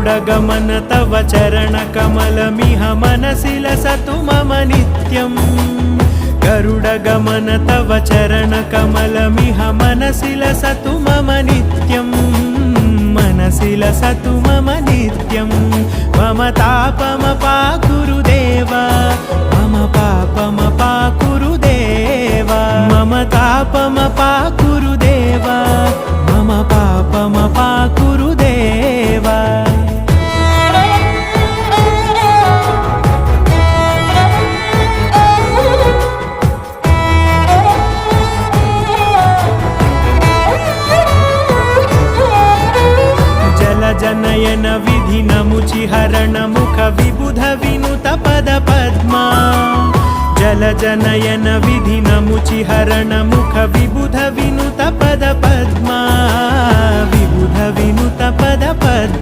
गरुडगमन तव चरणकमलमिह मनसि लसतु मम नित्यम् गरुडगमन तव चरणकमलमिह मनसि लसतु मम नित्यम् मनसि लसतु मम नित्यम् मम तापमपाकुरु देव मम पापमपाकुरु देव मम तापमपाकुरु देव मम पापमपाकुरु देव जनयन विधिनमुचिहरण मुख विबुध विनुत पद पद्मा जल जनयन विधिनमुचिहरण मुख विबुध विनुत पद पद्मा विबुध विनुत पद पद्मा